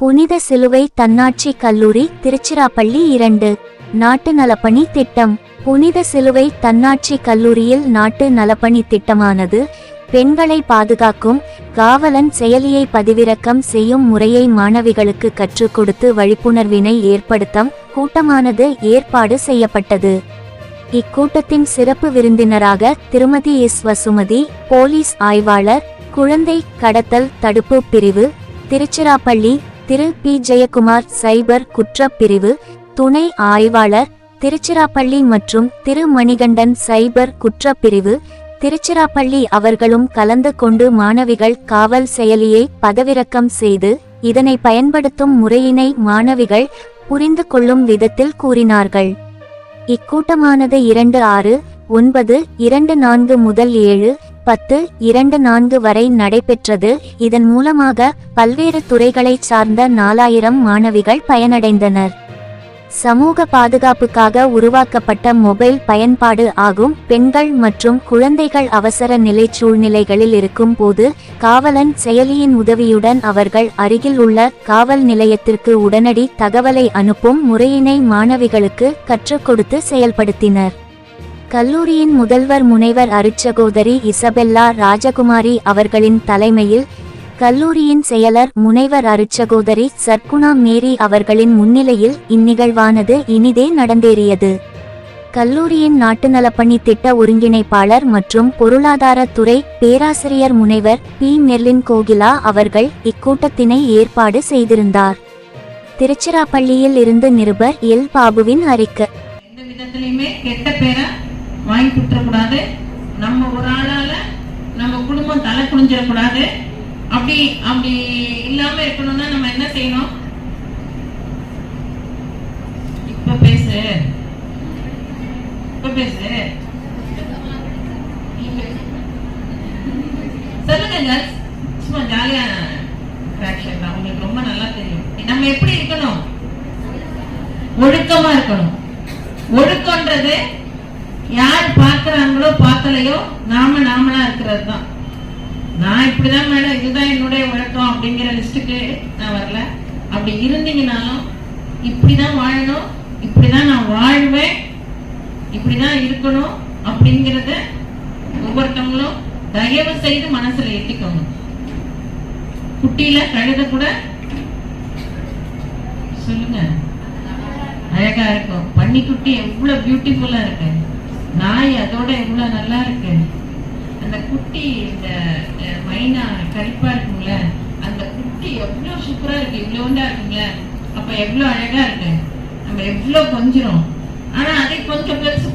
புனித சிலுவை தன்னாட்சி கல்லூரி திருச்சிராப்பள்ளி 2 நாட்டு நலப்பணி திட்டம். புனித சிலுவை தன்னாட்சி கல்லூரியில் நாட்டு நலப்பணி திட்டமானது பெண்களை பாதுகாக்கும் காவலன் செயலியை பதிவிறக்கம் செய்யும் முறையை மாணவிகளுக்கு கற்றுக் கொடுத்து விழிப்புணர்வினை ஏற்படுத்தும் கூட்டமானது ஏற்பாடு செய்யப்பட்டது. இக்கூட்டத்தின் சிறப்பு விருந்தினராக திருமதி எஸ். வசுமதி, போலீஸ் ஆய்வாளர், குழந்தை கடத்தல் தடுப்பு பிரிவு திருச்சிராப்பள்ளி, திரு பி. ஜெயக்குமார், சைபர் குற்றப் பிரிவு துணை ஆய்வாளர் திருச்சிராப்பள்ளி மற்றும் திரு மணிகண்டன், சைபர் குற்றப் பிரிவு திருச்சிராப்பள்ளி அவர்களும் கலந்து கொண்டு மாணவிகள் காவல் செயலியை பதிவிறக்கம் செய்து இதனை பயன்படுத்தும் முறையினை மாணவிகள் புரிந்து கொள்ளும் விதத்தில் கூறினார்கள். இக்கூட்டமானது 2/6/9/24 முதல் 7/10/24 வரை நடைபெற்றது. இதன் மூலமாக பல்வேறு துறைகளைச் சார்ந்த 4000 மாணவிகள் பயனடைந்தனர். சமூக பாதுகாப்புக்காக உருவாக்கப்பட்ட மொபைல் பயன்பாடு ஆகும். பெண்கள் மற்றும் குழந்தைகள் அவசர நிலை சூழ்நிலைகளில் இருக்கும் போது காவலன் செயலியின் உதவியுடன் அவர்கள் அருகில் உள்ள காவல் நிலையத்திற்கு உடனடி தகவலை அனுப்பும் முறையினை மாணவிகளுக்கு கற்றுக் கொடுத்து செயல்படுத்தினர். கல்லூரியின் முதல்வர் முனைவர் அருட்சகோதரி இசபெல்லா ராஜகுமாரி அவர்களின் தலைமையில் கல்லூரியின் செயலர் முனைவர் அருட்சகோதரி சர்க்குணா மேரி அவர்களின் முன்னிலையில் இந்நிகழ்வானது இனிதே நடந்தேறியது. கல்லூரியின் நாட்டு நலப்பணி திட்ட ஒருங்கிணைப்பாளர் மற்றும் பொருளாதார துறை பேராசிரியர் முனைவர் பி. மெர்லின் கோகிலா அவர்கள் இக்கூட்டத்தினை ஏற்பாடு செய்திருந்தார். திருச்சிராப்பள்ளியில் இருந்து நிருபர் எல். பாபுவின் அறிக்கை. எந்த விதத்திலையுமே கெட்ட பேரை வாங்கி கொடுத்துடக்கூடாது. நம்ம ஒரு ஆளால நம்ம குடும்பம் தலை குனிஞ்சிடக்கூடாது. அப்படி இல்லாம இருக்கணும்னா நம்ம என்ன செய்யணும்? இப்ப பேசு சொல்லுங்க. சும்மா ஜாலியா உங்களுக்கு ரொம்ப நல்லா தெரியும். நம்ம எப்படி இருக்கணும்? ஒழுக்கமா இருக்கணும். ஒழுக்கம்ன்றது யார் பார்க்கிறாங்களோ பார்க்கலையோ நாமளா இருக்கிறது தான். நான் இப்படிதான் மேடம், இதுதான் என்னுடைய ஒழுக்கம் அப்படிங்கிற லிஸ்டுக்கு நான் வரல. அப்படி இருந்தீங்கனாலும் இப்படிதான் வாழணும், இப்படிதான் நான் வாழ்வேன், இப்படிதான் இருக்கணும் அப்படிங்கறத ஒவ்வொருத்தவங்களும் தயவு செய்து மனசுல ஏத்திக்கோங்க. குட்டியில கழுத கூட சொல்லுங்க அழகா இருக்கும். பன்னிக்குட்டி எவ்வளவு பியூட்டிஃபுல்லா இருக்கு. நாய் அதோட எவ்வளவு நல்லா இருக்கு. அந்த குட்டி இந்த மைனா கருப்பா இருக்குங்கள, அந்த குட்டி எவ்வளவு சூப்பரா இருக்கு. இவ்வளவுண்டா இருக்குங்கள, அப்ப எவ்வளவு அழகா இருக்கு. நம்ம எவ்வளவு கொஞ்சிரும். ஆனா அதை கொஞ்சம் பெருசு